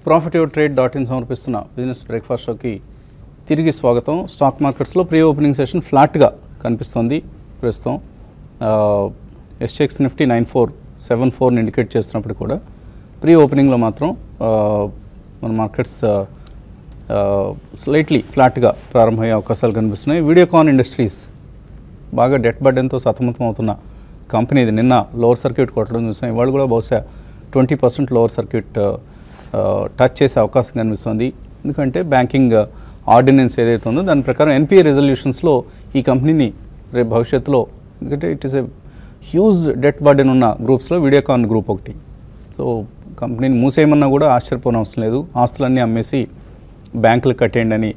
profityourtrade.in సమర్పిస్తున్న business breakfast షోకి తిరిగి స్వాగతం. స్టాక్ మార్కెట్స్లో ప్రీ ఓపెనింగ్ సెషన్ ఫ్లాట్గా కనిపిస్తుంది ప్రస్తుతం. ఎస్ఎక్స్ నిఫ్టీ 9474 ఇండికేట్ చేస్తున్నప్పుడు కూడా ప్రీ ఓపెనింగ్లో మాత్రం మన మార్కెట్స్ స్లైట్లీ ఫ్లాట్గా ప్రారంభమయ్యే అవకాశాలు కనిపిస్తున్నాయి. వీడియోకాన్ ఇండస్ట్రీస్ బాగా డెట్ బర్డెన్తో సతమతం అవుతున్న కంపెనీ ఇది. నిన్న లోవర్ సర్క్యూట్ కొట్టడం చూసాం. ఇవాళ కూడా బహుశా 20% లోవర్ సర్క్యూట్ టచ్ చేసే అవకాశం కనిపిస్తుంది. ఎందుకంటే బ్యాంకింగ్ ఆర్డినెన్స్ ఏదైతే ఉందో దాని ప్రకారం ఎన్పిఏ రెజల్యూషన్స్లో ఈ కంపెనీని రేపు భవిష్యత్తులో, ఎందుకంటే it is a huge debt burden ఉన్న గ్రూప్స్లో వీడియోకాన్ గ్రూప్ ఒకటి. సో కంపెనీని మూసేయమన్నా కూడా ఆశ్చర్యపోని అవసరం లేదు. ఆస్తులన్నీ అమ్మేసి బ్యాంకులు కట్టేయండి అని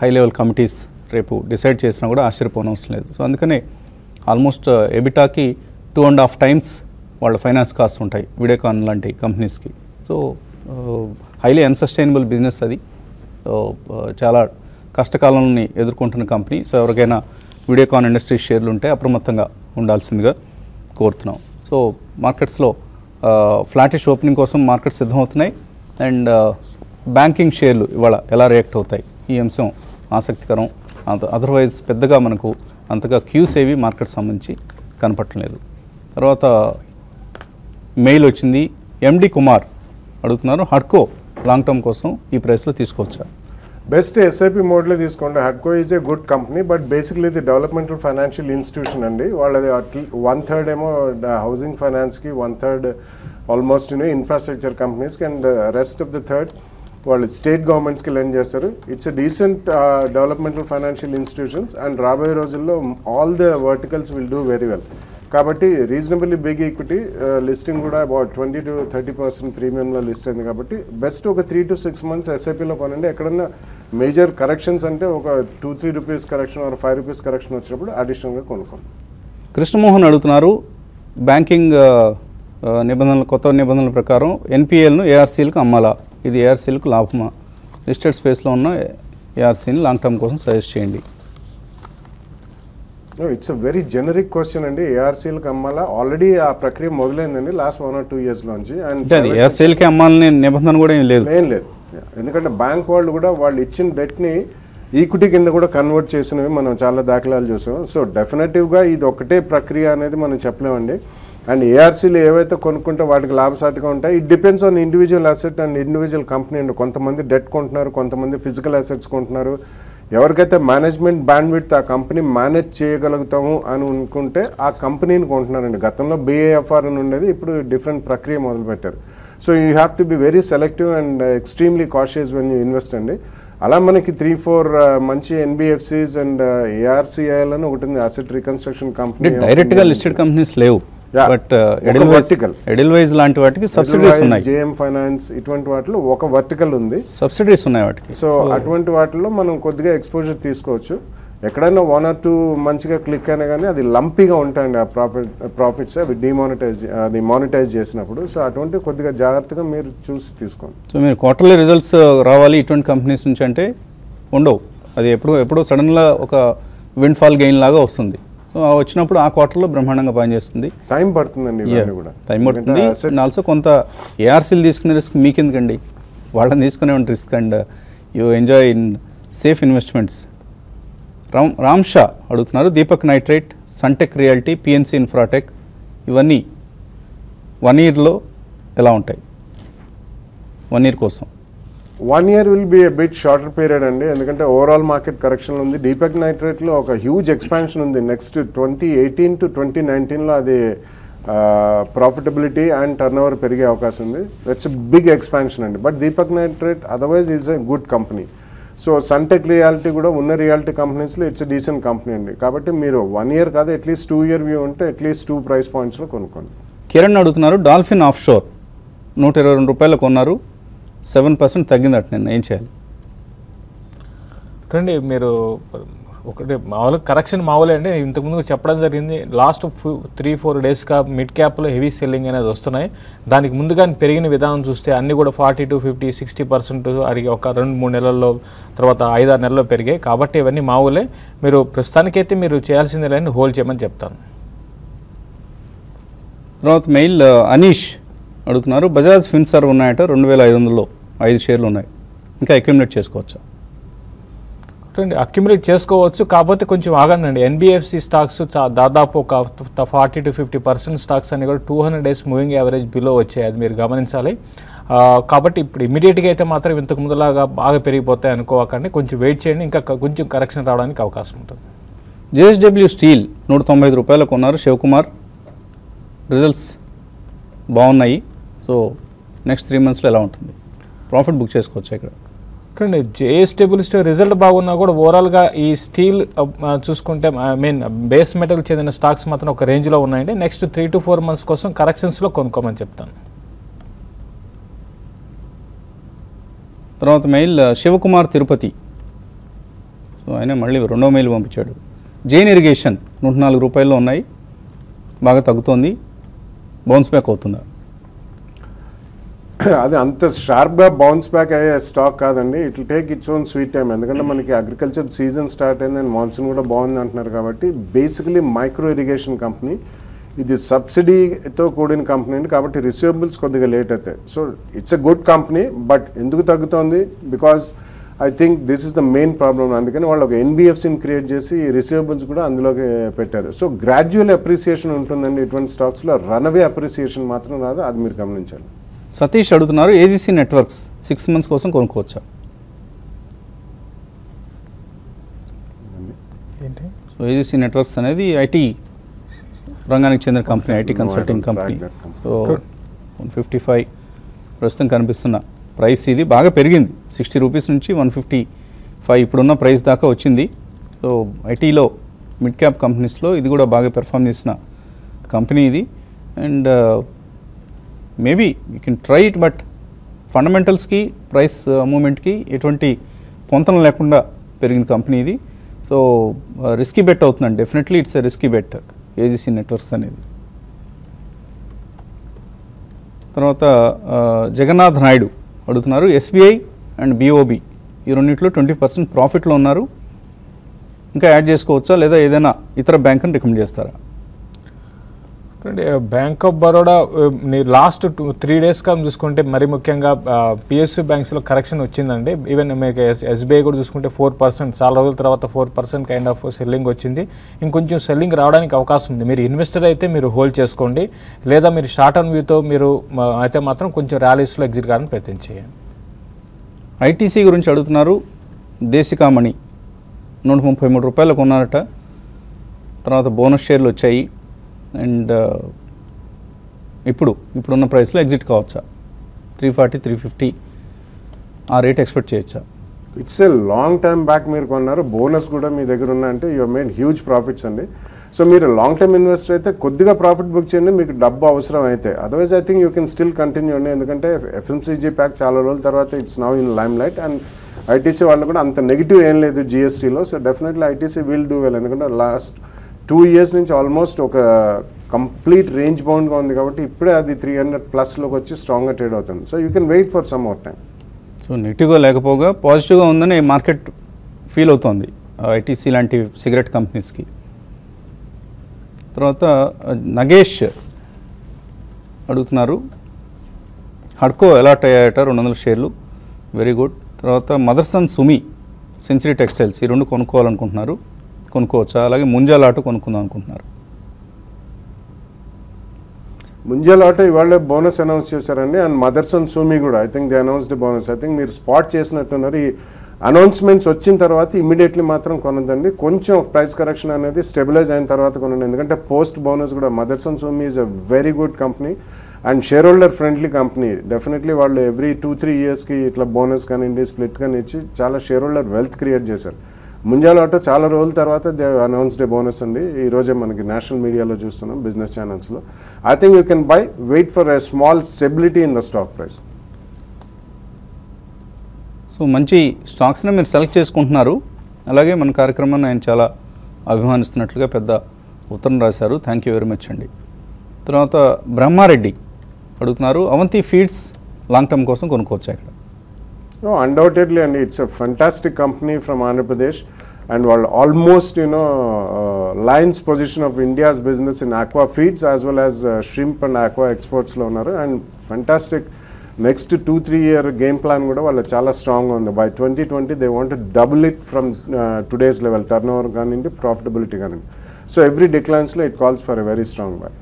హై లెవెల్ కమిటీస్ రేపు డిసైడ్ చేసినా కూడా ఆశ్చర్యపోని అవసరం లేదు. సో అందుకనే ఆల్మోస్ట్ ఎబిటాకి 2.5 times వాళ్ళ ఫైనాన్స్ కాస్ట్ ఉంటాయి వీడియోకాన్ లాంటి కంపెనీస్కి. సో హైలీ అన్సస్టైనబుల్ బిజినెస్ అది. చాలా కష్టకాలాన్ని ఎదుర్కొంటున్న కంపెనీ. సో ఎవరికైనా వీడియోకాన్ ఇండస్ట్రీస్ షేర్లు ఉంటే అప్రమత్తంగా ఉండాల్సిందిగా కోరుతున్నాం. సో మార్కెట్స్లో ఫ్లాటిష్ ఓపెనింగ్ కోసం మార్కెట్స్ సిద్ధమవుతున్నాయి. అండ్ బ్యాంకింగ్ షేర్లు ఇవాళ ఎలా రియాక్ట్ అవుతాయి, ఈ అంశం ఆసక్తికరం. అదర్వైజ్ పెద్దగా మనకు అంతగా క్యూస్ ఏవి మార్కెట్ సంబంధించి కనపట్టలేదు. తర్వాత మెయిల్ వచ్చింది. ఎండి కుమార్ అడుగుతున్నారు, హడ్కో లాంగ్ టర్మ్ కోసం ఈ ప్రైస్లో తీసుకోవచ్చా? బెస్ట్ ఎస్ఐపి మోడ్లో తీసుకోండి. హడ్కో is a good company, but basically ఇది డెవలప్మెంటల్ ఫైనాన్షియల్ ఇన్స్టిట్యూషన్ అండి. వాళ్ళది 1/3 ఏమో హౌసింగ్ ఫైనాన్స్కి, 1/3 ఆల్మోస్ట్ ఇన్ఫ్రాస్ట్రక్చర్ కంపెనీస్కి, and rest of the third వాళ్ళు స్టేట్ గవర్నమెంట్స్కి లెండ్ చేస్తారు. It's a decent developmental financial institutions, and రాబోయే రోజుల్లో all the verticals will do very well. కాబట్టి రీజనబుల్లీ బిగ్ ఈక్విటీ, లిస్టింగ్ కూడా అబౌట్ 20 to 30% ప్రీమియంలో లిస్ట్ అయింది. కాబట్టి బెస్ట్ ఒక 3 to 6 months ఎస్ఐపిలో కొనండి. ఎక్కడన్నా మేజర్ కరెక్షన్స్ అంటే ఒక 2-3 rupees correction are 5 rupees correction వచ్చినప్పుడు అడిషనల్గా కొనుక్కోండి. కృష్ణమోహన్ అడుగుతున్నారు, బ్యాంకింగ్ నిబంధనలు, కొత్త నిబంధనల ప్రకారం ఎన్పిఎల్ను ఏఆర్సీలకు అమ్మాలా? ఇది ఏఆర్సీలకు లాభమా? లిస్టెడ్ స్పేస్లో ఉన్న ఏఆర్సీని లాంగ్ టర్మ్ కోసం సజెస్ట్ చేయండి. It's a very generic question అండి. ఏఆర్సీలకు అమ్మాలా? ఆల్రెడీ ఆ ప్రక్రియ మొదలైందండి లాస్ట్ 1 or 2 years నుంచి. అండ్ ఏఆర్సీలకి అమ్మాలని నిబంధన కూడా ఏం లేదు. ఎందుకంటే బ్యాంక్ వాళ్ళు కూడా వాళ్ళు ఇచ్చిన డెట్ని ఈక్విటీ కింద కూడా కన్వర్ట్ చేసినవి మనం చాలా దాఖలాలు చూసాం. సో డెఫినెటివ్గా ఇది ఒకటే ప్రక్రియ అనేది మనం చెప్పలేమండి. అండ్ ఏఆర్సీలు ఏవైతే కొనుక్కుంటే వాటికి లాభసాటిగా ఉంటాయి. It depends on individual asset and individual company అండి. కొంతమంది డెట్ కొంటున్నారు, కొంతమంది ఫిజికల్ అసెట్స్ కొంటున్నారు. ఎవరికైతే మేనేజ్మెంట్ బ్యాండ్విడ్త్ ఆ కంపెనీ మేనేజ్ చేయగలుగుతాము అని అనుకుంటే ఆ కంపెనీని కొంటున్నారండి. గతంలో BAFR అని ఉండేది, ఇప్పుడు డిఫరెంట్ ప్రక్రియ మొదలుపెట్టారు. So you have to be very selective and extremely cautious when you invest అండి. అలా మనకి 3-4 మంచి NBFCs అండ్ ARCIL అని ఒకటి ఉంది, అసెట్ రికన్స్ట్రక్షన్ కంపెనీ. డైరెక్ట్గా లిస్టెడ్ కంపెనీస్ లేవు, బట్ ఎడిల్వైజ్ లాంటి వాటికి సబ్సిడీస్ ఉన్నాయి. JM ఫైనాన్స్ ఇటువంటి వాటిలో ఒక వర్టికల్ ఉంది, సబ్సిడీస్ ఉన్నాయి వాటికి. సో అటువంటి వాటిలో మనం కొద్దిగా ఎక్స్పోజర్ తీసుకోవచ్చు. ఎక్కడైనా 1 or 2 మంచిగా క్లిక్ అయినా కానీ అది లంపీగా ఉంటాయండి ఆ ప్రాఫిట్స్, అవి అది మానిటైజ్ చేసినప్పుడు. సో అటువంటి కొద్దిగా జాగ్రత్తగా మీరు చూసి తీసుకోండి. సో మీరు క్వార్టర్లీ రిజల్ట్స్ రావాలి ఇటువంటి కంపెనీస్ నుంచి అంటే ఉండవు. అది ఎప్పుడో సడన్గా ఒక విండ్ ఫాల్ గెయిన్ లాగా వస్తుంది. సో వచ్చినప్పుడు ఆ క్వార్టర్లో బ్రహ్మాండంగా పనిచేస్తుంది. టైం పడుతుందండి, కూడా టైం పడుతుంది. అండ్ ఆల్సో కొంత ఏఆర్సీలు తీసుకునే రిస్క్ మీకెందుకండి, వాళ్ళని తీసుకునే risk, and you enjoy in safe investments. Ram Shah అడుగుతున్నారు, Deepak Nitrite, Sunteck Realty, PNC Infratech ఇవన్నీ 1 yearలో ఎలా ఉంటాయి? 1 year కోసం 1 year will be a bit shorter period అండి. ఎందుకంటే ఓవరాల్ మార్కెట్ కరెక్షన్ ఉంది. దీపక్ నైట్రేట్లో ఒక హ్యూజ్ ఎక్స్పాన్షన్ ఉంది. నెక్స్ట్ 2018 to 2019లో అది ప్రాఫిటబిలిటీ అండ్ టర్న్ ఓవర్ పెరిగే అవకాశం ఉంది. దట్స్ బిగ్ ఎక్స్పాన్షన్ అండి. But Deepak nitrate otherwise is a good company. So Sunteck reality కూడా ఉన్న రియాలిటీ కంపెనీస్లో ఇట్స్ డీసెంట్ కంపెనీ అండి. కాబట్టి మీరు 1 year కాదు, అట్లీస్ట్ 2 year వ్యూ ఉంటే అట్లీస్ట్ 2 price pointsలో కొనుక్కోండి. కిరణ్ అడుగుతున్నారు, డాల్ఫిన్ ఆఫ్ షోర్ 122 రూపాయలకు కొన్నారు, 7% తగ్గిందట, నేను ఏం చేయాలి? రండి, మీరు ఒకటి మామూలు కరెక్షన్ మామూలే అండి. ఇంతకుముందు చెప్పడం జరిగింది, లాస్ట్ 3-4 daysగా మిడ్ క్యాప్లో హెవీ సెల్లింగ్ అనేది వస్తున్నాయి. దానికి ముందుగా పెరిగిన విధానం చూస్తే అన్నీ కూడా 40 to 50, 60% అడిగి ఒక 2-3 నెలల్లో, తర్వాత 5-6 నెలల్లో పెరిగాయి. కాబట్టి ఇవన్నీ మామూలే. మీరు ప్రస్తుతానికైతే మీరు చేయాల్సిందే లేని హోల్డ్ చేయమని చెప్తాను. తర్వాత మెయిల్ అనీష్ అడుగుతున్నారు. బజాజ్ ఫిన్సర్వ్ ఉన్నాయట 2500లో 5 షేర్లు ఉన్నాయి, ఇంకా అక్యుములేట్ చేసుకోవచ్చా? అక్యుములేట్ చేసుకోవచ్చు, కాకపోతే కొంచెం ఆగండి. ఎన్బిఎఫ్సి స్టాక్స్ దాదాపు ఒక 40 to 50% స్టాక్స్ అన్ని కూడా 200 days మూవింగ్ యావరేజ్ బిలో వచ్చాయి, అది మీరు గమనించాలి. కాబట్టి ఇప్పుడు ఇమీడియట్గా అయితే మాత్రం ఇంతకు ముందులాగా బాగా పెరిగిపోతాయి అనుకోవకండి, కొంచెం వెయిట్ చేయండి, ఇంకా కొంచెం కరెక్షన్ రావడానికి అవకాశం ఉంటుంది. జేఎస్డబ్ల్యూ స్టీల్ 195 రూపాయలకు కొన్నారు శివకుమార్, రిజల్ట్స్ బాగున్నాయి. సో నెక్స్ట్ 3 monthsలో ఎలా ఉంటుంది? ప్రాఫిట్ బుక్ చేసుకోవచ్చా ఇక్కడ? చూడండి, జేఎస్డబ్ల్యూ స్టీల్ రిజల్ట్ బాగున్నా కూడా ఓవరాల్గా ఈ స్టీల్ చూసుకుంటే బేస్ మెటల్ చెందిన స్టాక్స్ మాత్రం ఒక రేంజ్లో ఉన్నాయండి. నెక్స్ట్ 3 to 4 months కోసం కరెక్షన్స్లో కొనుక్కోమని చెప్తాను. తర్వాత మెయిల్ శివకుమార్ తిరుపతి, సో ఆయన మళ్ళీ 2వ మెయిల్ పంపించాడు. జైన్ ఇరిగేషన్ 104 రూపాయల్లో ఉన్నాయి, బాగా తగ్గుతోంది, బౌన్స్ బ్యాక్ అవుతుందా? అది అంత షార్ప్గా బౌన్స్ బ్యాక్ అయ్యే స్టాక్ కాదండి. It will take its own sweet time, ఎందుకంటే మనకి అగ్రికల్చర్ సీజన్ స్టార్ట్ అయింది అండ్ మాన్సూన్ కూడా బాగుంది అంటున్నారు. కాబట్టి బేసికలీ మైక్రో ఇరిగేషన్ కంపెనీ, ఇది సబ్సిడీతో కూడిన కంపెనీ అండి, కాబట్టి రిసీవబుల్స్ కొద్దిగా లేట్ అవుతాయి. So it's a good company, but ఎందుకు తగ్గుతోంది? Because I think this is the main problem. అందుకని వాళ్ళు ఒక ఎన్బిఎఫ్సిని క్రియేట్ చేసి రిసీవబుల్స్ కూడా అందులోకి పెట్టారు. సో గ్రాడ్యువల్ అప్రిసియేషన్ ఉంటుందండి ఇటువంటి స్టాక్స్లో, రన్అవే అప్రిసియేషన్ మాత్రం రాదు, అది మీరు గమనించాలి. సతీష్ అడుగుతున్నారు, ఏజీసీ నెట్వర్క్స్ 6 months కోసం కొనుక్కోవచ్చా? ఏంటి? సో ఏజీసీ నెట్వర్క్స్ అనేది ఐటీ రంగానికి చెందిన company, IT consulting company. So 155 ప్రస్తుతం కనిపిస్తున్న ప్రైస్, ఇది బాగా పెరిగింది, 60 రూపీస్ నుంచి 155 ఇప్పుడున్న ప్రైస్ దాకా వచ్చింది. సో ఐటీలో మిడ్ క్యాప్ కంపెనీస్లో ఇది కూడా బాగా పెర్ఫామ్ చేసిన కంపెనీ ఇది. And maybe you can try it, but ఫండమెంటల్స్కి ప్రైస్ మూమెంట్కి ఎటువంటి పొంతన లేకుండా పెరిగిన కంపెనీ ఇది. సో రిస్కీ బెట్ అవుతుందండి, definitely it's a risky bet AGC Networks అనేది. తర్వాత జగన్నాథ్ నాయుడు అడుగుతున్నారు, ఎస్బీఐ అండ్ బీఓబీ ఈ రెండింటిలో 20% ప్రాఫిట్లో ఉన్నారు, ఇంకా యాడ్ చేసుకోవచ్చా లేదా ఏదైనా ఇతర బ్యాంకుని రికమెండ్ చేస్తారా? Bank of Baroda last 3 days చూసుకుంటే మరి ముఖ్యంగా పిఎస్యూ బ్యాంక్స్లో కరెక్షన్ వచ్చిందండి. ఈవెన్ మీకు ఎస్బీఐ కూడా చూసుకుంటే 4%, చాలా రోజుల తర్వాత 4% కైండ్ ఆఫ్ సెల్లింగ్ వచ్చింది. ఇంకొంచెం సెల్లింగ్ రావడానికి అవకాశం ఉంది. మీరు ఇన్వెస్టర్ అయితే మీరు హోల్డ్ చేసుకోండి, లేదా మీరు షార్ట్ టర్మ్ వ్యూతో మీరు అయితే మాత్రం కొంచెం ర్యాలీస్లో ఎగ్జిట్ కావడానికి ప్రయత్నం చేయండి. ఐటీసీ గురించి అడుగుతున్నారు, దేశికామణి 133 రూపాయలకు ఉన్నారట, తర్వాత బోనస్ షేర్లు వచ్చాయి, అండ్ ఇప్పుడున్న ప్రైస్లో ఎగ్జిట్ కావచ్చా? 340, 350 ఆ రేట్ ఎక్స్పెక్ట్ చేయొచ్చా? It's a long time back మీరు కొన్నారు, బోనస్ కూడా మీ దగ్గర ఉన్నాయంటే యూ మేడ్ హ్యూజ్ ప్రాఫిట్స్ అండి. సో మీరు లాంగ్ టర్మ్ ఇన్వెస్టర్ అయితే కొద్దిగా ప్రాఫిట్ బుక్ చేయండి, మీకు డబ్బు అవసరం అయితే. Otherwise I think you can still continue అండి, ఎందుకంటే ఎఫ్ఎంసీజీ ప్యాక్ చాలా రోజుల తర్వాత it's now in limelight. And ITC వాళ్ళు కూడా అంత నెగిటివ్ ఏం లేదు జిఎస్టీలో. So definitely ITC will do well, ఎందుకంటే లాస్ట్ 2 years నుంచి ఆల్మోస్ట్ ఒక కంప్లీట్ రేంజ్ బౌండ్గా ఉంది, కాబట్టి ఇప్పుడే అది 300+ వచ్చి స్ట్రాంగ్గా ట్రేడ్ అవుతుంది. So you can wait for some more time. So నెగిటివ్గా లేకపోగా పాజిటివ్గా ఉందని మార్కెట్ ఫీల్ అవుతోంది ఐటీసీ లాంటి సిగరెట్ కంపెనీస్కి. తర్వాత నగేష్ అడుగుతున్నారు, హడ్కో ఎలాట్ అయ్యాయట 200 షేర్లు, వెరీ గుడ్. తర్వాత మదర్సన్ సుమి, సెంచరీ టెక్స్టైల్స్, ఈ 2 కొనుక్కోవాలనుకుంటున్నారు, కొనుక్కోవచ్చా? అలాగే ముంజాల్ ఆటో కొనుక్కుందాం అనుకుంటున్నారు. ముంజాల్ ఆటో ఇవాళ బోనస్ అనౌన్స్ చేశారండి, అండ్ మదర్సన్ సూమి కూడా I think they announced bonus. I think మీరు స్పాట్ చేసినట్టున్నారు. ఈ అనౌన్స్మెంట్స్ వచ్చిన తర్వాత ఇమీడియట్లీ మాత్రం కొనదండి, కొంచెం ప్రైస్ కరెక్షన్ అనేది స్టెబిలైజ్ అయిన తర్వాత కొనండి, ఎందుకంటే పోస్ట్ బోనస్ కూడా Motherson సూమి is a very good company and share holder friendly company. Definitely వాళ్ళు ఎవ్రీ 2-3 yearsకి ఇట్లా బోనస్ కానివ్వండి, స్ప్లిట్ కానీ ఇచ్చి చాలా షేర్ హోల్డర్ వెల్త్ క్రియేట్ చేశారు. ముంజాల్ ఆటో చాలా రోజుల తర్వాత దే అనౌన్స్డ్ బోనస్ అండి, ఈరోజే మనకి నేషనల్ మీడియాలో చూస్తున్నాం, బిజినెస్ ఛానల్స్లో. I think you can buy, wait for a small stability in the stock price. So మంచి స్టాక్స్ని మీరు సెలెక్ట్ చేసుకుంటున్నారు, అలాగే మన కార్యక్రమాన్ని ఆయన చాలా అభిమానిస్తున్నట్లుగా పెద్ద ఉత్తరం రాశారు, థ్యాంక్ యూ వెరీ మచ్ అండి. తర్వాత బ్రహ్మారెడ్డి అడుగుతున్నారు, అవంతి ఫీడ్స్ లాంగ్ టర్మ్ కోసం కొనుక్కోవచ్చా ఇక్కడ? No, undoubtedly, and it's a fantastic company from Andhra Pradesh. And వాళ్ళు almost lion's position of India's business in aqua feeds as well as shrimp and aqua ఎక్స్పోర్ట్స్లో ఉన్నారు. And fantastic next 2-3 year game plan కూడా వాళ్ళు చాలా స్ట్రాంగ్గా ఉంది. By 2020 they want double it from today's level, turnover కానివ్వండి, profitability కానివ్వండి. So every డిక్లైన్స్లో it calls for a very strong buy.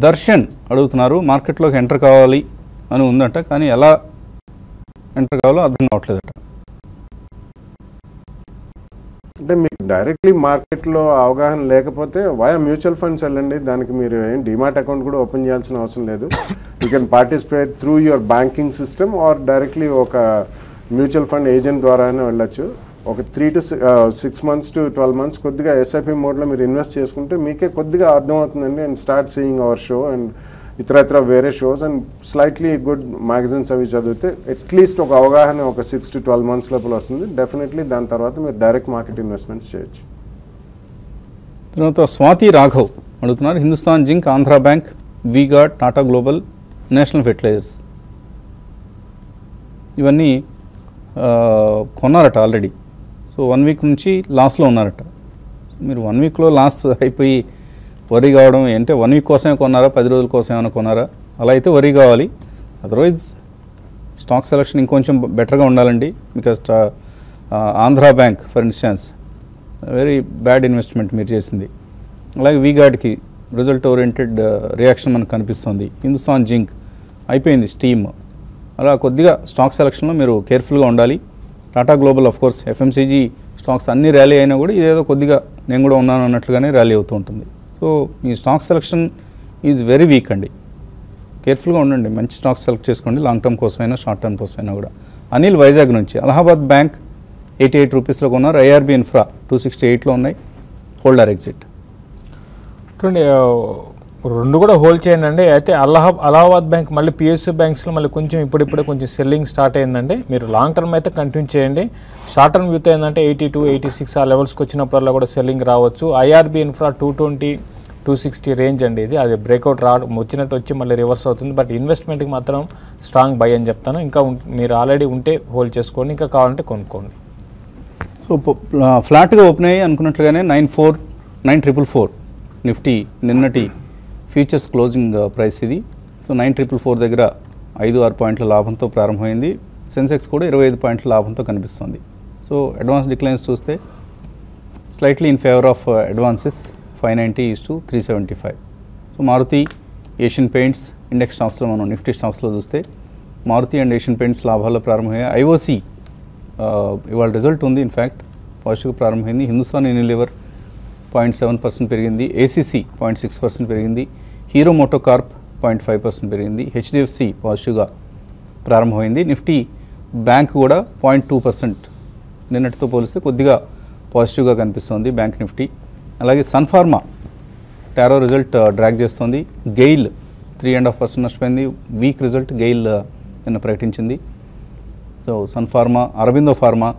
Darshan అడుగుతున్నారు, మార్కెట్లోకి ఎంటర్ కావాలి అని ఉందంట, కానీ ఎలా ఎంటర్ కావాలో అర్థం కావట్లేదట. అంటే మీకు డైరెక్ట్లీ మార్కెట్లో అవగాహన లేకపోతే వయా మ్యూచువల్ ఫండ్స్ వెళ్ళండి. దానికి మీరు ఏం డిమాట్ అకౌంట్ కూడా ఓపెన్ చేయాల్సిన అవసరం లేదు. You can participate through your banking system or directly ఒక మ్యూచువల్ ఫండ్ ఏజెంట్ ద్వారానే వెళ్ళచ్చు. ఒక 3 to 6 months to 12 months కొద్దిగా ఎస్ఐపి మోడ్లో మీరు ఇన్వెస్ట్ చేసుకుంటే మీకే కొద్దిగా అర్థమవుతుందండి. And start seeing our show and ఇతర వేరే shows and slightly good magazines అవి చదివితే అట్లీస్ట్ ఒక అవగాహన ఒక 6 to 12 months లోపల వస్తుంది. డెఫినెట్లీ దాని తర్వాత మీరు డైరెక్ట్ మార్కెట్ ఇన్వెస్ట్మెంట్స్ చేయొచ్చు. తర్వాత స్వాతి రాఘవ్ అడుగుతున్నారు, Hindustan zinc, Andhra bank, V Guard, Tata global, national fertilizers ఇవన్నీ కొన్నారట ఆల్రెడీ. సో 1 week నుంచి లాస్లో ఉన్నారట. మీరు 1 weekలో లాస్ అయిపోయి వరీ కావడం అంటే 1 week కోసమే కొన్నారా, 10 రోజుల కోసం ఏమైనా కొన్నారా? అలా అయితే వరీ కావాలి. అదర్వైజ్ స్టాక్ సెలక్షన్ ఇంకొంచెం బెటర్గా ఉండాలండి. Because Andhra bank for instance very bad investment మీరు చేసింది. అలాగే వీగార్డ్కి రిజల్ట్ ఓరియంటెడ్ రియాక్షన్ మనకు కనిపిస్తుంది. హిందుస్థాన్ జింక్ అయిపోయింది స్టీమ్. అలా కొద్దిగా స్టాక్ సెలక్షన్లో మీరు కేర్ఫుల్గా ఉండాలి. Tata global of course FMCG stocks అన్ని ర్యాలీ అయినా కూడా ఇదేదో కొద్దిగా నేను కూడా ఉన్నాను అన్నట్లుగానే ర్యాలీ అవుతూ ఉంటుంది. So me stock selection is very weak అండి. కేర్ఫుల్గా ఉండండి, మంచి స్టాక్ సెలెక్ట్ చేసుకోండి, లాంగ్ టర్మ్ కోసమైనా షార్ట్ టర్మ్ కోసమైనా కూడా. అనిల్ వైజాగ్ నుంచి, అలహాబాద్ బ్యాంక్ 88 రూపీస్లో కొన్నారు, ఐఆర్బీ ఇన్ఫ్రా 268లో ఉన్నాయి, హోల్డర్ ఎగ్జిట్. చూడండి, రెండు కూడా హోల్డ్ చేయండి అండి. అయితే అలహాబాద్ బ్యాంక్ మళ్ళీ పిఎస్యూ బ్యాంక్స్లో మళ్ళీ కొంచెం ఇప్పుడిప్పుడే కొంచెం సెల్లింగ్ స్టార్ట్ అయిందండి. మీరు లాంగ్ టర్మ్ అయితే కంటిన్యూ చేయండి. షార్ట్ టర్మ్ వ్యూతో ఏంటంటే 82, 86 ఆ లెవెల్స్కి వచ్చినప్పుడల్లా కూడా సెల్లింగ్ రావచ్చు. ఐఆర్బీ ఇన్ఫ్రా 220, 260 రేంజ్ అండి ఇది. అది బ్రేక్అవుట్ వచ్చినట్టు వచ్చి మళ్ళీ రివర్స్ అవుతుంది. బట్ ఇన్వెస్ట్మెంట్కి మాత్రం స్ట్రాంగ్ బై అని చెప్తాను. ఇంకా మీరు ఆల్రెడీ ఉంటే హోల్డ్ చేసుకోండి, ఇంకా కావాలంటే కొనుక్కోండి. సో ఫ్లాట్గా ఓపెన్ అయ్యి అనుకున్నట్లుగానే 9,444 నిఫ్టీ నిన్నటి ఫ్యూచర్స్ క్లోజింగ్ ప్రైస్ ఇది. సో 9,444 దగ్గర 5-6 పాయింట్ల లాభంతో ప్రారంభమైంది. సెన్సెక్స్ కూడా 25 పాయింట్ల లాభంతో కనిపిస్తుంది. సో అడ్వాన్స్ డిక్లైన్స్ చూస్తే slightly in favour of advances 590-375. So Maruti, Asian paints index స్టాక్స్లో మనం నిఫ్టీ స్టాక్స్లో చూస్తే మారుతి అండ్ ఏషియన్ పెయింట్స్ లాభాల్లో ప్రారంభమయ్యాయి. ఐఓసి ఇవాళ రిజల్ట్ ఉంది, ఇన్ఫ్యాక్ట్ పాజిటివ్గా ప్రారంభమైంది. హిందుస్థాన్ యూనిలివర్ 0.7% పెరిగింది, ఏసీసీ 0.6% పెరిగింది, హీరో మోటోకార్ప్ 0.5% పెరిగింది, హెచ్డిఎఫ్సి పాజిటివ్గా ప్రారంభమైంది. నిఫ్టీ బ్యాంక్ కూడా 0.2% నిన్నటితో పోలిస్తే కొద్దిగా పాజిటివ్గా కనిపిస్తుంది బ్యాంక్ నిఫ్టీ. అలాగే సన్ఫార్మా టారో రిజల్ట్ డ్రాగ్ చేస్తుంది. గెయిల్ 3.5% నష్టపోయింది. వీక్ రిజల్ట్ గెయిల్ నిన్న ప్రకటించింది. So Sun Pharma, Aurobindo pharma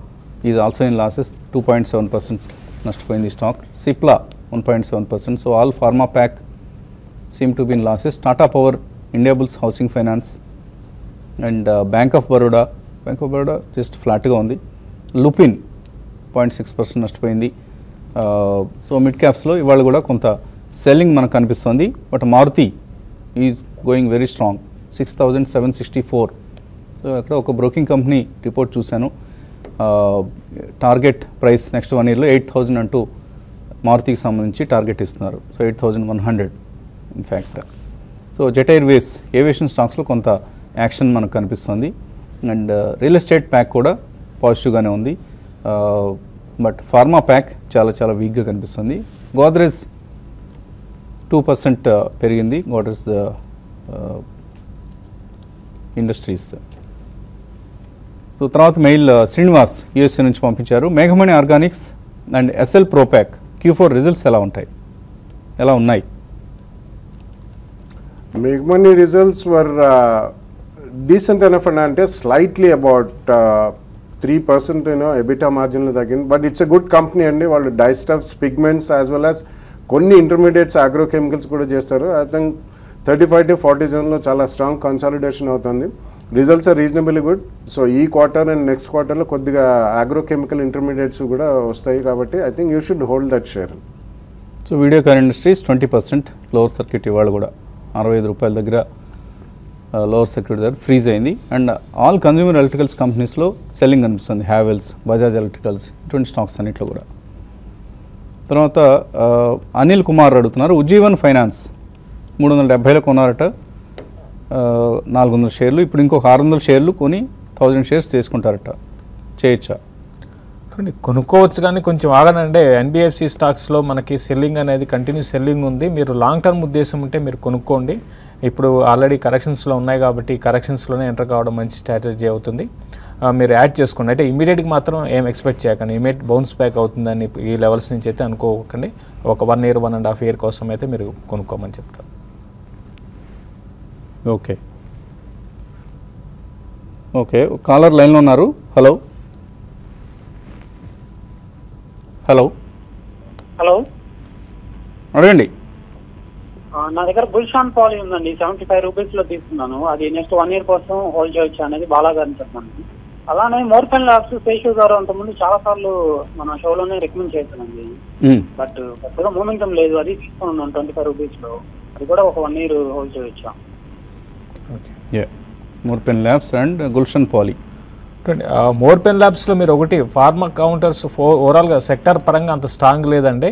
is also in losses, 2.7% నష్టపోయింది stock. Cipla 1.7%. So all pharma pack seem to be in losses. Tata power, India bulls housing finance and bank of Baroda just ఫ్లాట్గా ఉంది. లుపిన్ 0.6% నష్టపోయింది. So mid క్యాప్స్లో ఇవాళ కూడా కొంత సెల్లింగ్ మనకు కనిపిస్తుంది. But Maruti is going very strong, 6,764. So అక్కడ ఒక బ్రోకింగ్ కంపెనీ రిపోర్ట్ చూశాను, టార్గెట్ ప్రైస్ నెక్స్ట్ 1 yearలో 8,000 అంటూ మారుతికి సంబంధించి టార్గెట్ ఇస్తున్నారు. So 8,100 in fact. So Jet Airways, aviation స్టాక్స్లో కొంత యాక్షన్ మనకు కనిపిస్తుంది. అండ్ రియల్ ఎస్టేట్ ప్యాక్ కూడా పాజిటివ్గానే ఉంది. బట్ ఫార్మా ప్యాక్ చాలా వీక్గా కనిపిస్తుంది. గోద్రేజ్ 2% పెరిగింది, గోద్రేజ్ ఇండస్ట్రీస్. సో తర్వాత మెయిల్ శ్రీనివాస్ యూఎస్ఏ నుంచి పంపించారు. మేఘమణి Organics and SL Propack Q4 results ఎలా ఉన్నాయి? మేఘమణి రిజల్ట్స్ వర్ డీసెంట్ ఎనఫ్ అంటే స్లైట్లీ అబౌట్ 3% ఎబిటా మార్జిన్లో తగ్గింది. But it's a good company అండి. వాళ్ళు dyestuffs, pigments as well as కొన్ని ఇంటర్మీడియట్స్, అగ్రోకెమికల్స్ కూడా చేస్తారు. ఐ థింక్ 35 to 40 జోన్లో చాలా స్ట్రాంగ్ కన్సాలిడేషన్ అవుతుంది. Results are reasonably good. So ఈ క్వార్టర్ అండ్ నెక్స్ట్ క్వార్టర్లో కొద్దిగా అగ్రోకెమికల్ ఇంటర్మీడియట్స్ కూడా వస్తాయి కాబట్టి I think you should hold that share. So Videocon industries 20% lower circuit ఇవాళ కూడా 65 రూపాయల దగ్గర లోవర్ సర్క్యూట్ దగ్గర ఫ్రీజ్ అయింది. అండ్ ఆల్ కన్జ్యూమర్ ఎలక్ట్రికల్స్ కంపెనీస్లో సెల్లింగ్ కనిపిస్తుంది. హ్యావెల్స్, బజాజ్ ఎలక్ట్రికల్స్ ఇటువంటి స్టాక్స్ అన్నిట్లో కూడా. తర్వాత అనిల్ కుమార్ అడుగుతున్నారు, ఉజ్జీవన్ ఫైనాన్స్ 370లో కొన్నారట 400 షేర్లు, ఇప్పుడు ఇంకొక 600 షేర్లు కొని 1000 షేర్స్ చేసుకుంటారట, చేయొచ్చా? కొనుక్కోవచ్చు కానీ కొంచెం ఆగనండి. ఎన్బిఎఫ్సి స్టాక్స్లో మనకి సెల్లింగ్ అనేది కంటిన్యూ సెల్లింగ్ ఉంది. మీరు లాంగ్ టర్మ్ ఉద్దేశం ఉంటే మీరు కొనుక్కోండి. ఇప్పుడు ఆల్రెడీ కరెక్షన్స్లో ఉన్నాయి కాబట్టి కరెక్షన్స్లోనే ఎంటర్ కావడం మంచి స్ట్రాటజీ అవుతుంది. మీరు యాడ్ చేసుకోండి. అయితే ఇమీడియట్గా మాత్రం ఏం ఎక్స్పెక్ట్ చేయకండి. ఇమీడియట్ బౌన్స్ బ్యాక్ అవుతుందని ఈ లెవెల్స్ నుంచి అయితే అనుకోకండి. ఒక 1 year 1.5 year కోసం అయితే మీరు కొనుక్కోమని చెప్తారు. ఓకే ఓకే కాలర్ లైన్లో ఉన్నారు. హలో హలో హలో అడగండి. నా దగ్గర బుల్షాన్ పాలీ ఉందండి, 75 రూపీస్లో తీసుకున్నాను. అది నెక్స్ట్ 1 year కోసం హోల్డ్ చేయొచ్చు అనేది బాలాగారిని చెప్పాను. అలానే మోర్పెన్ ల్యాబ్స్ శేషు గారు అంతకుముందు చాలా సార్లు మన షోలోనే రికమెండ్ చేశానండి. బట్ కొత్తగా మూమెంటం లేదు, అది తీసుకుని ఉన్నాను 25 రూపీస్లో. అది కూడా ఒక 1 year హోల్డ్ చేయొచ్చా? Morepen Labs and Gulshan Poly. మోర్పెన్ ల్యాబ్స్లో మీరు ఒకటి ఫార్మా కౌంటర్స్ ఓవరాల్గా సెక్టర్ పరంగా అంత స్ట్రాంగ్ లేదండి.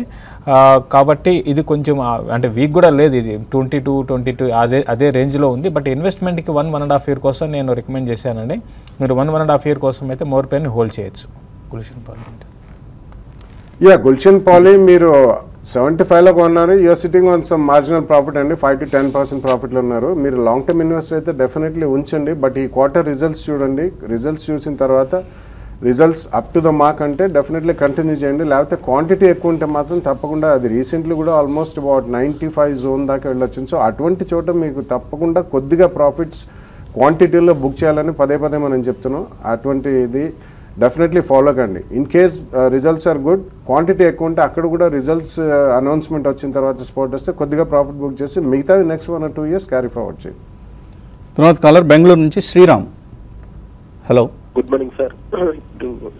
కాబట్టి ఇది కొంచెం అంటే వీక్ కూడా లేదు, ఇది 22 అదే రేంజ్లో ఉంది. బట్ ఇన్వెస్ట్మెంట్కి 1.5 year కోసం నేను రికమెండ్ చేశానండి. మీరు 1.5 year కోసం అయితే మోర్పెన్ హోల్డ్ చేయొచ్చు. గుల్షన్ పాలీ గుల్షన్ పాలీ మీరు 75లో కొన్నారు. You're sitting on some marginal profit అండి, 5 to 10% ప్రాఫిట్లో ఉన్నారు. మీరు లాంగ్ టర్మ్ ఇన్వెస్టర్ అయితే డెఫినెట్లీ ఉంచండి. బట్ ఈ క్వార్టర్ రిజల్ట్స్ చూడండి. రిజల్ట్స్ చూసిన తర్వాత results up to the mark అంటే డెఫినెట్లీ కంటిన్యూ చేయండి. లేకపోతే క్వాంటిటీ ఎక్కువ ఉంటే మాత్రం తప్పకుండా, అది రీసెంట్లీ కూడా ఆల్మోస్ట్ అబౌట్ 95 zone దాకా వెళ్ళొచ్చింది. సో అటువంటి చోట మీకు తప్పకుండా కొద్దిగా ప్రాఫిట్స్ క్వాంటిటీలో బుక్ చేయాలని పదే మనం చెప్తున్నాం. అటువంటి ఇది డెఫినెట్లీ ఫాలో కండి. In case results are good, quantity ఎక్కువ ఉంటే అక్కడ కూడా రిజల్ట్స్ అనౌన్స్మెంట్ వచ్చిన తర్వాత స్పోర్ట్ వస్తే కొద్దిగా ప్రాఫిట్ బుక్ చేసి మిగతా next 1 or 2 years carry forward చేయండి. తర్వాత కాలర్ బెంగళూరు నుంచి Sriram. Hello, good morning sir.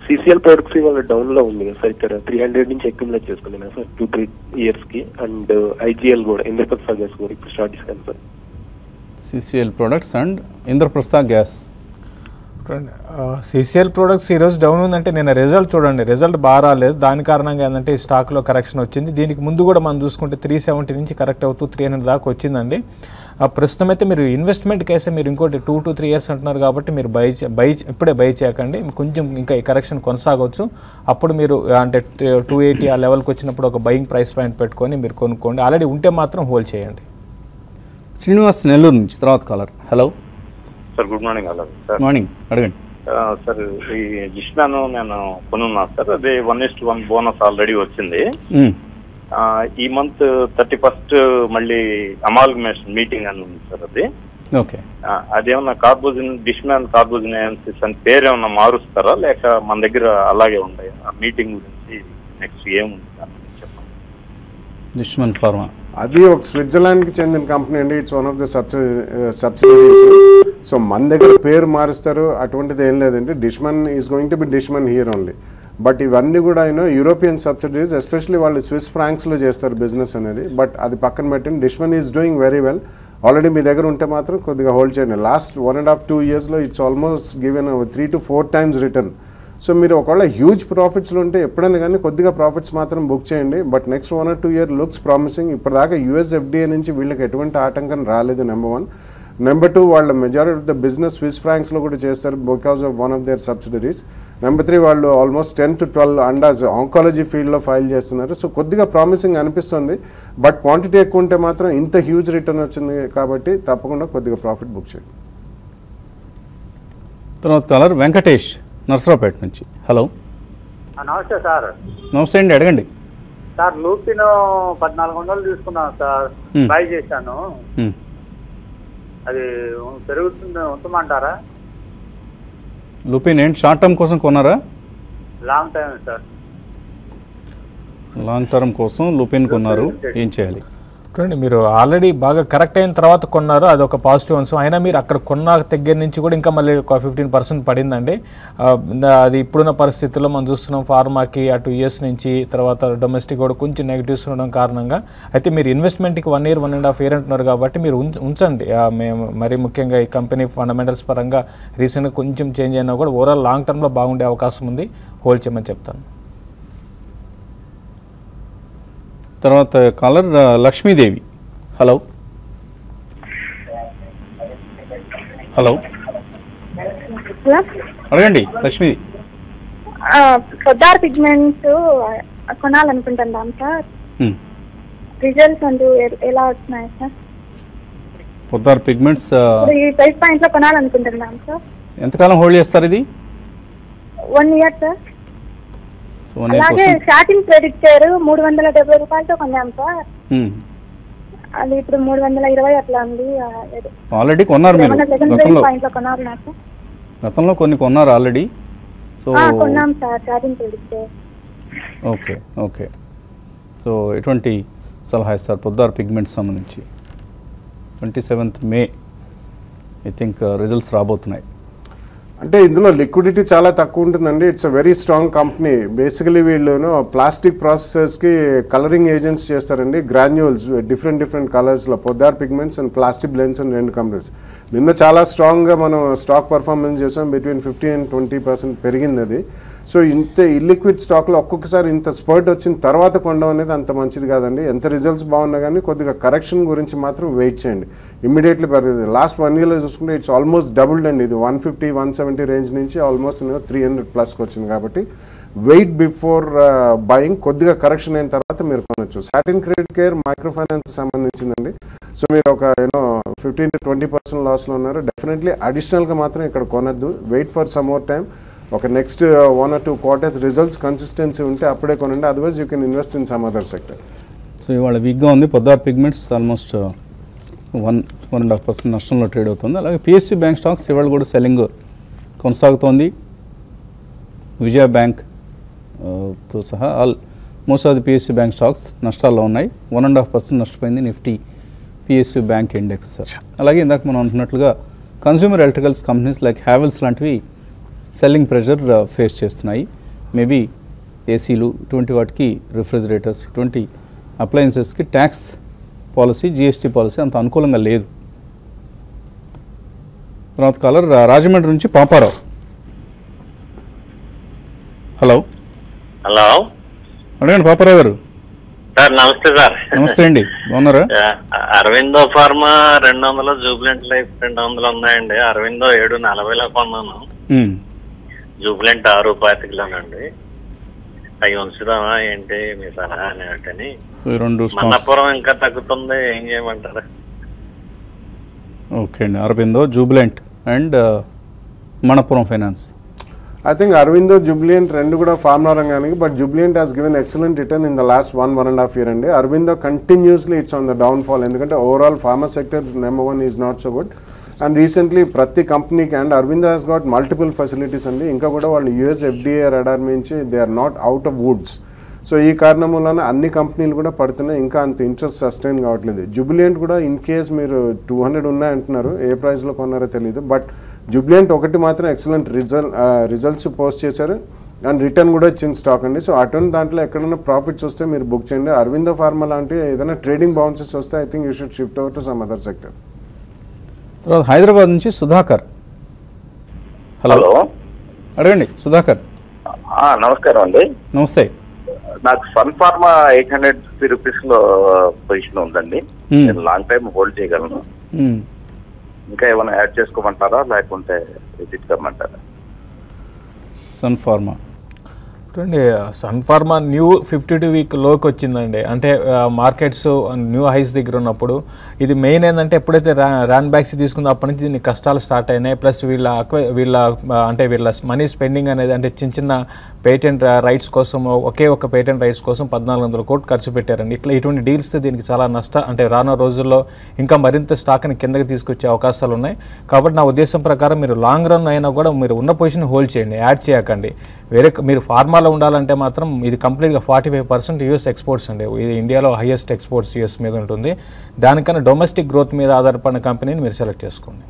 CCL products ఇవాళ డౌన్ లో ఉంది సార్. ఇక్కడ 300 నుంచి అక్యుములేట్ చేసుకున్నాను సార్ 2-3 years కి. అండ్ ఐజిఎల్ కూడా ఇంద్రప్రస్థ గ్యాస్ కూడా ఇప్పుడు స్టార్ట్ చేశాను sir. CCL products and Indraprastha gas. CCL products ఈరోజు డౌన్ ఉందంటే నేను రిజల్ట్ చూడండి, రిజల్ట్ బాగా రాలేదు. దాని కారణంగా ఏంటంటే ఈ స్టాక్లో కరెక్షన్ వచ్చింది. దీనికి ముందు కూడా మనం చూసుకుంటే 370 నుంచి కరెక్ట్ అవుతూ 300 దాకా వచ్చిందండి. ప్రస్తుతం అయితే మీరు ఇన్వెస్ట్మెంట్ కేసే మీరు ఇంకోటి 2 to 3 years అంటున్నారు కాబట్టి మీరు ఇప్పుడే బై చేయకండి. కొంచెం ఇంకా ఈ కరెక్షన్ కొనసాగవచ్చు. అప్పుడు మీరు అంటే 280 ఆ లెవెల్కి వచ్చినప్పుడు ఒక బయింగ్ ప్రైస్ పాయింట్ పెట్టుకొని మీరు కొనుక్కోండి. ఆల్రెడీ ఉంటే మాత్రం హోల్డ్ చేయండి. శ్రీనివాస్ నెల్లూరు నుంచి తర్వాత caller. Hello sir, good morning. అలాగే సార్, మార్నింగ్ అడగండి. సార్ ఈ జిష్మాన్ నేను కొనున్నాను సార్. అదే 1:1 బోనస్ ఆల్రెడీ వచ్చింది. ఈ మంత్ 31st మళ్ళీ అమాల్గమేషన్ మీటింగ్ అని ఉంది సార్. అది ఓకే, అదేమన్నా కార్బోజిన్ డిష్మాన్ కార్బోజిన్ ఏఎన్సిస్ అని పేరు ఏమన్నా మారుస్తారా లేక మన దగ్గర అలాగే ఉంటాయి? ఆ మీటింగ్ గురించి నెక్స్ట్ ఏముంది చెప్పండి. దుష్మన్ ఫార్మా అది ఒక స్విట్జర్లాండ్కి చెందిన కంపెనీ అండి. It's one of the subsidiaries. So మన దగ్గర పేరు మారుస్తారు అటువంటిది ఏం లేదండి. Dishman is going to be Dishman here only. But ఇవన్నీ కూడా యూరోపియన్ సబ్సిడరీస్, ఎస్పెషల్లీ వాళ్ళు స్విస్ ఫ్రాంక్స్లో చేస్తారు బిజినెస్ అనేది. బట్ అది పక్కన పెట్టండి. Dishman is doing very well. Already మీ దగ్గర ఉంటే మాత్రం కొద్దిగా హోల్డ్ చేయండి. లాస్ట్ 1.5-2 yearsలో it's almost given 3 to 4 times return. So మీరు ఒకవేళ హ్యూజ్ ప్రాఫిట్స్లో ఉంటే ఎప్పుడైనా కానీ కొద్దిగా ప్రాఫిట్స్ మాత్రం బుక్ చేయండి. But next 1 or 2 year looks promising. ఇప్పటిదాకా యూఎస్ ఎఫ్డిఏ నుంచి వీళ్ళకి ఎటువంటి ఆటంకం రాలేదు, నెంబర్ 1. నెంబర్ 2, వాళ్ళ majority of the business Swiss ఫ్రాంక్స్లో కూడా చేస్తారు because of one of their subsidiaries. Number 3, వాళ్ళు ఆల్మోస్ట్ 10 to 12 అండాజ్ ఆంకాలజీ ఫీల్డ్లో ఫైల్ చేస్తున్నారు. సో కొద్దిగా ప్రామిసింగ్ అనిపిస్తుంది. బట్ క్వాంటిటీ ఎక్కువ ఉంటే మాత్రం ఇంత హ్యూజ్ రిటర్న్ వచ్చింది కాబట్టి తప్పకుండా కొద్దిగా ప్రాఫిట్ బుక్ చేయండి. తర్వాత కాలర్ వెంకటేష్ నర్సరావుపేట నుంచి. హలో, నమస్తే సార్. నమస్తే అండి, అడగండి. సార్ లూపిన్ 1400 తీసుకున్నాను సార్, బై చేశాను. అది పెరుగుతుంది, ఉంచమంటారా? లూపిన్ ఏంటి షార్ట్ టర్మ్ కోసం కొన్నారా? Long time sir. Long term కోసం లూపిన్ కొన్నారు, ఏం చేయాలి? చూడండి, మీరు ఆల్రెడీ బాగా కరెక్ట్ అయిన తర్వాత కొన్నారు, అది ఒక పాజిటివ్ అంశం. అయినా మీరు అక్కడ కొన్న దగ్గర నుంచి కూడా ఇంకా మళ్ళీ 15% పడిందండి. అది ఇప్పుడున్న పరిస్థితుల్లో మనం చూస్తున్నాం, ఫార్మాకి అటు యూఎస్ నుంచి తర్వాత డొమెస్టిక్ కూడా కొంచెం నెగిటివ్స్ ఉండడం కారణంగా. అయితే మీరు ఇన్వెస్ట్మెంట్కి 1 year 1.5 year అంటున్నారు కాబట్టి మీరు ఉంచండి. మేము మరి ముఖ్యంగా ఈ కంపెనీ ఫండమెంటల్స్ పరంగా రీసెంట్గా కొంచెం చేంజ్ అయినా కూడా ఓవరాల్ లాంగ్ టర్మ్లో బాగుండే అవకాశం ఉంది, హోల్డ్ చేయమని చెప్తాను. తర్వాత కాలర్ లక్ష్మీదేవి. హలో హలో అడగండి లక్ష్మీ. పొద్దార్ పిగ్మెంట్స్ కొనాలనుకుంటున్నాం సార్, రిజల్ట్స్ అంటూ ఎలా వస్తున్నాయి సార్? పొద్దార్ పిగ్మెంట్స్ ఈ ప్రైస్ పాయింట్ లో కొనాలనుకుంటున్నాం సార్. ఎంతకాలం హోల్డ్ చేస్తారు ఇది? 1 year సార్. అలాగే స్టార్టింగ్ ప్రెడిక్టర్ 370 రూపాయలతో కొన్నాం సార్, అది ఇప్పుడు 320 అట్లా ఉంది. ఆల్రెడీ కొన్నారు మీరు గతంలో కొన్ని కొన్నారు ఆల్రెడీ. సో కొన్నాం sir starting predictor. Okay okay. So ఎటువంటి సలహా ఇస్తారు పొద్దార్ పిగ్మెంట్స్ సంబంధించి? 27th May I think results రాబోతున్నాయి. అంటే ఇందులో లిక్విడిటీ చాలా తక్కువ ఉంటుందండి. It's a very strong company. Basically వీళ్ళు ప్లాస్టిక్ ప్రాసెసెస్కి కలరింగ్ ఏజెంట్స్ చేస్తారండి, గ్రాన్యూల్స్ డిఫరెంట్ కలర్స్లో. Poddar pigments and plastic blends and 2 companies. నిన్న చాలా స్ట్రాంగ్గా మనం స్టాక్ పర్ఫార్మెన్స్ చేసాం, బిట్వీన్ 15 and 20% పెరిగింది అది. సో ఇంత ఇల్లిక్విడ్ స్టాక్లో ఒక్కొక్కసారి ఇంత స్పర్ట్ వచ్చిన తర్వాత కొనడం అనేది అంత మంచిది కాదండి. ఎంత రిజల్ట్స్ బాగున్నా కానీ కొద్దిగా కరెక్షన్ గురించి మాత్రం వెయిట్ చేయండి. ఇమ్మీడియట్లీ పెరుగుతుంది. లాస్ట్ 1 yearలో చూసుకుంటే ఇట్స్ ఆల్మోస్ట్ డబుల్డ్ అండి. ఇది 150-170 రేంజ్ నుంచి ఆల్మోస్ట్ 300+ వచ్చింది. కాబట్టి వెయిట్ బిఫోర్ బయింగ్. కొద్దిగా కరెక్షన్ అయిన తర్వాత మీరు కొనొచ్చు. సాటిన్ క్రెడిట్ కేర్ మైక్రో ఫైనాన్స్కి సంబంధించిందండి. సో మీరు ఒక 15 to 20% లాస్లో ఉన్నారు. డెఫినెట్లీ అడిషనల్గా మాత్రం ఇక్కడ కొనద్దు. Wait for some more time. ఒక next 1 or 2 quarters results consistency ఉంటే అప్పుడే కొనండి. Otherwise you can invest in some other sector. So ఇవాళ వీక్గా ఉంది. పొద్దార్ పిగ్మెంట్స్ ఆల్మోస్ట్ 1.5% నష్టంలో ట్రేడ్ అవుతుంది. అలాగే పిఎస్యూ బ్యాంక్ స్టాక్స్ ఇవాళ కూడా సెల్లింగ్ కొనసాగుతోంది. విజయ బ్యాంక్ తో సహా most of the PSU bank stocks నష్టాల్లో ఉన్నాయి. 1.5% నష్టపోయింది నిఫ్టీ పిఎస్యూ బ్యాంక్ ఇండెక్స్. అలాగే ఇందాక మనం అంటున్నట్లుగా consumer electricals companies like Havells లాంటివి సెల్లింగ్ ప్రెషర్ ఫేస్ చేస్తున్నాయి. మేబీ ఏసీలు ఇటువంటి వాటికి, రిఫ్రిజిరేటర్స్ ఇటువంటి అప్లయన్సెస్కి ట్యాక్స్ పాలసీ, జిఎస్టీ పాలసీ అంత అనుకూలంగా లేదు. తర్వాత కాలర్ రాజమండ్రి నుంచి పాపారావు. హలో హలో అడగండి పాపారావు గారు. సార్ నమస్తే సార్. నమస్తే అండి, బాగున్నారా? అరవిందో ఫార్మా 200, జూబ్లెంట్ లైఫ్ 200 ఉన్నాయండి. అరవిందో 740లో కొన్నాను, జూబ్లెంట్ 6.25 అవి ఉంచుదామా ఏంటి మీ సలహా అని. మన్నపురం ఇంకా తగ్గుతుంది, ఏం చేయమంటారా? ఓకే అండి, Aurobindo, Jubilant and Manappuram finance. I think Arvindo, Jubilant రెండు కూడా ఫార్మా రంగానికి, but Jubilant has given excellent return in the last 1.5 year అండి. Arvindo continuously it's on the downfall, ఎందుకంటే overall pharma sector number 1 is not so good. And recently ప్రతి కంపెనీకి, and Arvindo has got multiple facilities అండి. ఇంకా కూడా వాళ్ళు US FDA radar నుంచి they are not out of woods. So ఈ కారణం వలన అన్ని కంపెనీలు కూడా పడుతున్నాయి, ఇంకా అంత ఇంట్రెస్ట్ సస్టైన్ కావట్లేదు. జుబిలియంట్ కూడా ఇన్ కేస్ మీరు 200 ఉన్నాయంటున్నారు, ఏ ప్రైస్లో కొన్నారో తెలియదు, బట్ జుబిలియంట్ ఒకటి మాత్రం ఎక్సలెంట్ రిజల్ట్స్ పోస్ట్ చేశారు అండ్ రిటర్న్ కూడా ఇచ్చిన స్టాక్ అండి. సో అటువంటి దాంట్లో ఎక్కడైనా ప్రాఫిట్స్ వస్తే మీరు బుక్ చేయండి. అరవిందో ఫార్మా లాంటి ఏదైనా ట్రేడింగ్ బౌన్సెస్ వస్తే I think you should shift over to some other sector. తర్వాత హైదరాబాద్ నుంచి సుధాకర్. హలో, అడగండి సుధాకర్. నమస్కారం అండి. నమస్తే. నాకు సన్ ఫార్మా 850 రూపీస్ లో పొజిషన్ ఉందండి, నేను లాంగ్ టైం హోల్డ్ చేయగలను. ఇంకా ఏమైనా యాడ్ చేసుకోమంటారా లేకుంటే విజిట్ కమ్మంటారా? సన్ ఫార్మా చూడండి, సన్ ఫార్మా న్యూ 52 వీక్ లోకి వచ్చిందండి. అంటే మార్కెట్స్ న్యూ హైస్ దగ్గర ఉన్నప్పుడు ఇది మెయిన్ ఏంటంటే ఎప్పుడైతే ర్యాన్ బ్యాక్స్ తీసుకుందో అప్పటి నుంచి దీనికి కష్టాలు స్టార్ట్ అయినాయి. ప్లస్ వీళ్ళ మనీ స్పెండింగ్ అనేది, అంటే చిన్న పేటెంట్ రైట్స్ కోసం, ఒకే ఒక పేటెంట్ రైట్స్ కోసం 1400 కోట్లు ఖర్చు పెట్టారండి. ఇటువంటి డీల్స్ దీనికి చాలా అంటే రానున్న రోజుల్లో ఇంకా మరింత స్టాక్ని కిందకి తీసుకొచ్చే అవకాశాలు ఉన్నాయి. కాబట్టి నా ఉద్దేశం ప్రకారం మీరు లాంగ్ రన్ అయినా కూడా మీరు ఉన్న పొజిషన్ హోల్డ్ చేయండి, యాడ్ చేయకండి. వేరే మీరు ఫార్మాలో ఉండాలంటే మాత్రం ఇది కంప్లీట్గా 45% యూఎస్ ఎక్స్పోర్ట్స్ అండి. ఇది ఇండియాలో హైయెస్ట్ ఎక్స్పోర్ట్స్ యూఎస్ మీద ఉంటుంది. దానికన్నా డొమెస్టిక్ గ్రోత్ మీద ఆధారపడిన కంపెనీని మీరు సెలెక్ట్ చేసుకోండి.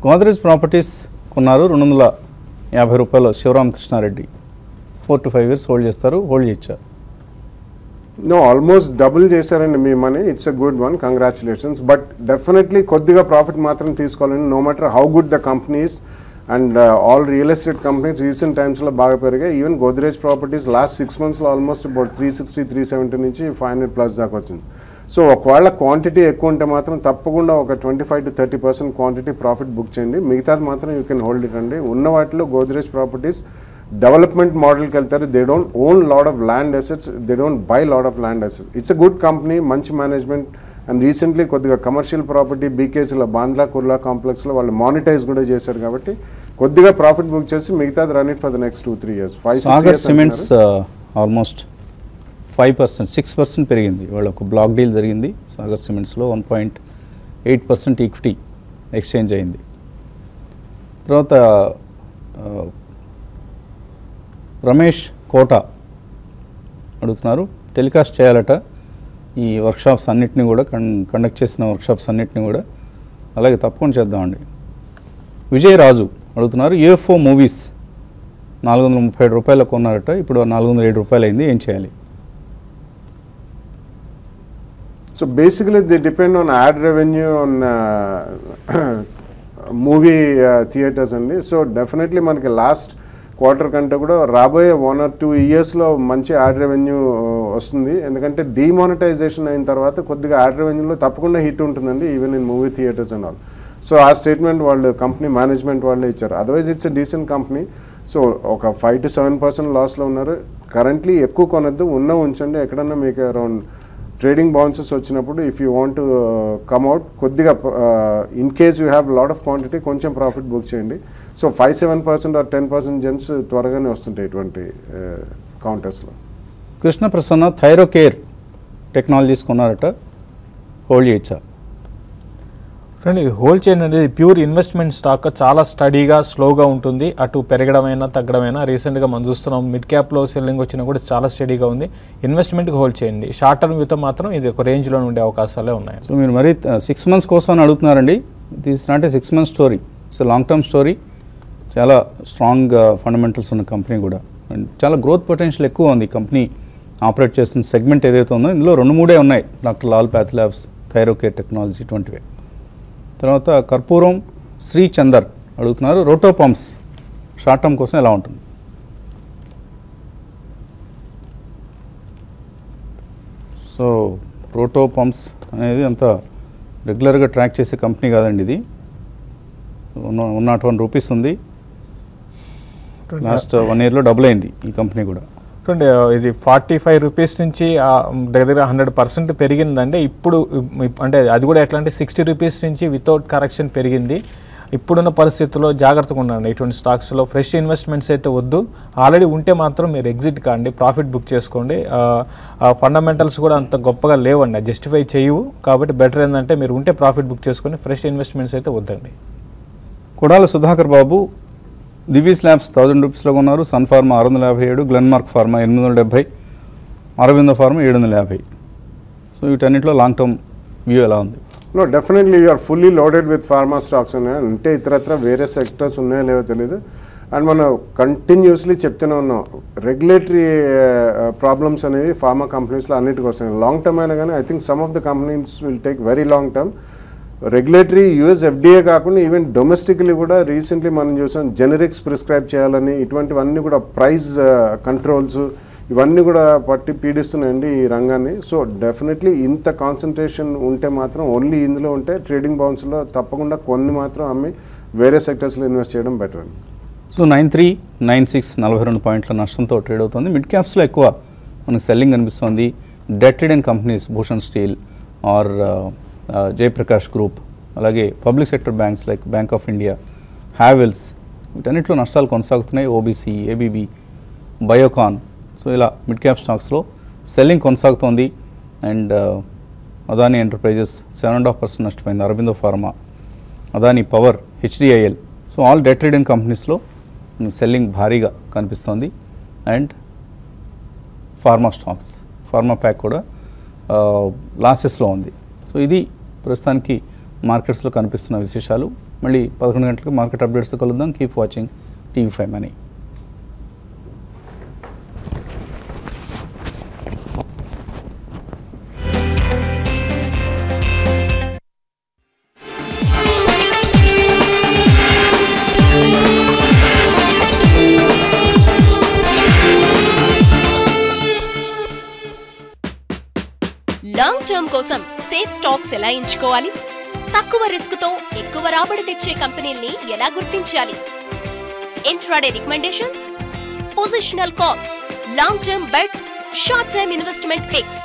గోద్రేజ్ ప్రాపర్టీస్ కొన్నారు 250 రూపాయలు. శివరామకృష్ణారెడ్డి 4 to 5 years హోల్డ్ చేస్తారు, హోల్డ్ చేయొచ్చా? నో, ఆల్మోస్ట్ డబుల్ చేశారండి మీ money. It's a good one, congratulations. But definitely కొద్దిగా ప్రాఫిట్ మాత్రం తీసుకోవాలండి. No matter how good the companies and all real estate companies recent టైమ్స్లో బాగా పెరిగాయి. ఈవెన్ గోద్రేజ్ ప్రాపర్టీస్ లాస్ట్ 6 monthsలో ఆల్మోస్ట్ అబౌట్ 360-370 నుంచి 500+ దాకా వచ్చింది. సో ఒకవేళ క్వాంటిటీ ఎక్కువ ఉంటే మాత్రం తప్పకుండా ఒక 25 to 30% క్వాంటిటీ ప్రాఫిట్ బుక్ చేయండి. మిగతాది మాత్రం యూ కెన్ హోల్డ్ ఇట్ అండి. ఉన్న వాటిలో గోద్రేజ్ ప్రాపర్టీస్ డెవలప్మెంట్ మోడల్కి వెళ్తారు. They don't own lot of land assets, they don't by lot of land assets. It's a good company, మంచి మేనేజ్మెంట్. అండ్ రీసెంట్లీ కొద్దిగా commercial property బీకేసీలో Bandra Kurla కాంప్లెక్స్లో వాళ్ళు మానిటైజ్ కూడా చేశారు కాబట్టి కొద్దిగా ప్రాఫిట్ బుక్ చేసి మిగతాది run it for the next 2-3 years. Sagar cements almost 5%, 6% పెరిగింది. వాళ్ళ ఒక బ్లాక్ డీల్ జరిగింది సాగర్ సిమెంట్స్లో. 1.8% ఈక్విటీ ఎక్స్చేంజ్ అయింది. తర్వాత రమేష్ కోట అడుగుతున్నారు, టెలికాస్ట్ చేయాలట ఈ వర్క్షాప్స్ అన్నిటిని కూడా, కండక్ట్ చేసిన వర్క్షాప్స్ అన్నిటిని కూడా. అలాగే తప్పకుండా చేద్దామండి. విజయ్ రాజు అడుగుతున్నారు, యూఎఫ్ఓ మూవీస్ 437 రూపాయలకు కొన్నారట, ఇప్పుడు 407 రూపాయలు అయింది, ఏం చేయాలి? So basically they depend on ad revenue on movie theaters అండి. సో డెఫినెట్లీ మనకి లాస్ట్ క్వార్టర్ కంటే కూడా రాబోయే 1 or 2 yearsలో మంచి యాడ్ రెవెన్యూ వస్తుంది. ఎందుకంటే డిమానిటైజేషన్ అయిన తర్వాత కొద్దిగా యాడ్ రెవెన్యూలో తప్పకుండా హిట్ ఉంటుందండి, even in movie theatres and all. So ఆ స్టేట్మెంట్ వాళ్ళు కంపెనీ మేనేజ్మెంట్ వాళ్ళే ఇచ్చారు. Otherwise it's a decent company. So ఒక 5 to 7% లాస్లో ఉన్నారు. కరెంట్లీ ఎక్కువ కొనద్దు, ఉంచండి. ఎక్కడన్నా మీకు అరౌండ్ ట్రేడింగ్ బౌన్సెస్ వచ్చినప్పుడు if you want to come out కొద్దిగా in case you have lot of quantity కొంచెం ప్రాఫిట్ బుక్ చేయండి. సో 5-7% or 10% జెమ్స్ త్వరగానే వస్తుంటాయి ఇటువంటి కౌంటర్స్లో. కృష్ణ ప్రసన్న థైరోకేర్ టెక్నాలజీస్ కొన్నారట, హోల్డ్ చేయొచ్చా? ఫ్రెండ్, ఇది హోల్డ్ చేయండి అనేది ప్యూర్ ఇన్వెస్ట్మెంట్ స్టాక్. చాలా స్టడీగా స్లోగా ఉంటుంది, అటు పెరగడమైనా తగ్గడమైనా. రీసెంట్గా మనం చూస్తున్నాం మిడ్ క్యాప్లో సెల్లింగ్ వచ్చినా కూడా చాలా స్టడీగా ఉంది. ఇన్వెస్ట్మెంట్కి హోల్డ్ చేయండి. షార్ట్ టర్మ్ వ్యూతో మాత్రం ఇది ఒక రేంజ్లో ఉండే అవకాశాలే ఉన్నాయి. సో మీరు మరి 6 months కోసం అడుగుతున్నారండి. ఇది is not a 6 month story, it's long term story. చాలా స్ట్రాంగ్ ఫండమెంటల్స్ ఉన్న కంపెనీ కూడా, అండ్ చాలా గ్రోత్ పొటెన్షియల్ ఎక్కువ ఉంది. కంపెనీ ఆపరేట్ చేస్తున్న సెగ్మెంట్ ఏదైతే ఉందో ఇందులో 2-3 ఉన్నాయి, doctor Lal path labs, Thyrocare technology, ఇటువంటివే. తర్వాత కర్పూరం శ్రీ చందర్ అడుగుతున్నారు, రోటో పంప్స్ షార్ట్ టర్మ్ కోసం ఎలా ఉంటుంది? సో రోటో పంప్స్ అనేది అంత రెగ్యులర్గా ట్రాక్ చేసే కంపెనీ కాదండి. ఇది 101 రూపీస్ ఉంది. లాస్ట్ 1 yearలో డబుల్ అయింది ఈ కంపెనీ కూడా. చూడండి, ఇది 45 రూపీస్ నుంచి దగ్గర 100% పెరిగిందంటే ఇప్పుడు. అంటే అది కూడా ఎట్లా అంటే 60 రూపీస్ నుంచి వితౌట్ కరెక్షన్ పెరిగింది. ఇప్పుడున్న పరిస్థితుల్లో జాగ్రత్తగా ఉండండి. ఇటువంటి స్టాక్స్లో ఫ్రెష్ ఇన్వెస్ట్మెంట్స్ అయితే వద్దు. ఆల్రెడీ ఉంటే మాత్రం మీరు ఎగ్జిట్ కాండి, ప్రాఫిట్ బుక్ చేసుకోండి. ఫండమెంటల్స్ కూడా అంత గొప్పగా లేవండి, జస్టిఫై చేయవు. కాబట్టి బెటర్ ఏంటంటే మీరు ఉంటే ప్రాఫిట్ బుక్ చేసుకొని ఫ్రెష్ ఇన్వెస్ట్మెంట్స్ అయితే వద్దండి. కొడాల సుధాకర్ బాబు దివీస్ ల్యాబ్స్ 1000 రూపీస్లో కొన్నారు. Sun pharma 657, Glenmark pharma 870, Aurobindo pharma 750. So వీటన్నిటిలో లాంగ్ టర్మ్ వ్యూ ఎలా ఉంది? No, definitely you're fully loaded with pharma stocks ఉన్నాయి. అంటే ఇతరత్ర వేరే సెక్టర్స్ ఉన్నాయో లేవో తెలియదు. అండ్ మనం కంటిన్యూస్లీ చెప్తూనే ఉన్నాం, రెగ్యులేటరీ ప్రాబ్లమ్స్ అనేవి ఫార్మా కంపెనీస్లో అన్నిటికీ వస్తాయి. లాంగ్ టర్మ్ అయినా కానీ I think some of the companies will take very long term. Regulatory US FDA కాకుండా ఈవెన్ డొమెస్టిక్లీ కూడా రీసెంట్లీ మనం చూసాం జెనరిక్స్ ప్రిస్క్రైబ్ చేయాలని, ఇటువంటివన్నీ కూడా ప్రైస్ కంట్రోల్స్ ఇవన్నీ కూడా పట్టి పీడిస్తున్నాయండి ఈ రంగాన్ని. సో డెఫినెట్లీ ఇంత కాన్సన్ట్రేషన్ ఉంటే మాత్రం ఓన్లీ ఇందులో ఉంటే ట్రేడింగ్ బౌన్స్లో తప్పకుండా కొన్ని మాత్రం అమ్మి వేరే సెక్టర్స్లో ఇన్వెస్ట్ చేయడం బెటర్ అండి. సో 9396 42 పాయింట్ల నష్టంతో ట్రేడ్ అవుతుంది. మిడ్ క్యాప్స్లో ఎక్కువ మనకు సెల్లింగ్ కనిపిస్తుంది. డెటెడ్ and companies, Bhushan steel or Jayaprakash group, అలాగే public sector banks like bank of India, Havells, వీటన్నిటిలో నష్టాలు కొనసాగుతున్నాయి. OBC, ABB, Biocon. సో ఇలా మిడ్ క్యాప్ స్టాక్స్లో సెల్లింగ్ కొనసాగుతోంది. అండ్ అదానీ ఎంటర్ప్రైజెస్ 7.5% నష్టపోయింది. Aurobindo pharma, Adani power, HDIL. So all debt ridden కంపెనీస్లో సెల్లింగ్ భారీగా కనిపిస్తోంది. And pharma stocks, pharma pack కూడా లాసెస్లో ఉంది. సో ఇది ప్రస్తుతానికి మార్కెట్స్లో కనిపిస్తున్న విశేషాలు. మళ్ళీ 11 గంటలకు మార్కెట్ అప్డేట్స్తో కలుద్దాం. Keep watching TV5 Money. Long term కోసం సేఫ్ స్టాక్స్ ఎలా ఎంచుకోవాలి, తక్కువ రిస్క్ తో ఎక్కువ రాబడి తెచ్చే కంపెనీల్ని ఎలా గుర్తించాలి, intraday recommendations, positional calls, long term bets, short term investment picks,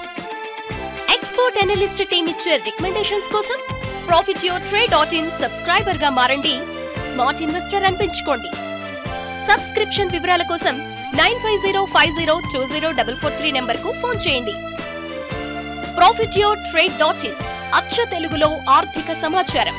expert analyst team ఇచ్చే రికమెండేషన్స్ కోసం profityourtrade.in సబ్స్క్రైబర్ గా మారండి. Smart investor అనిపించుకోండి. సబ్స్క్రిప్షన్ వివరాల కోసం 9505020443 నంబర్ కు ఫోన్ చేయండి. profityourtrade.in అచ్చ తెలుగులో ఆర్థిక సమాచారం.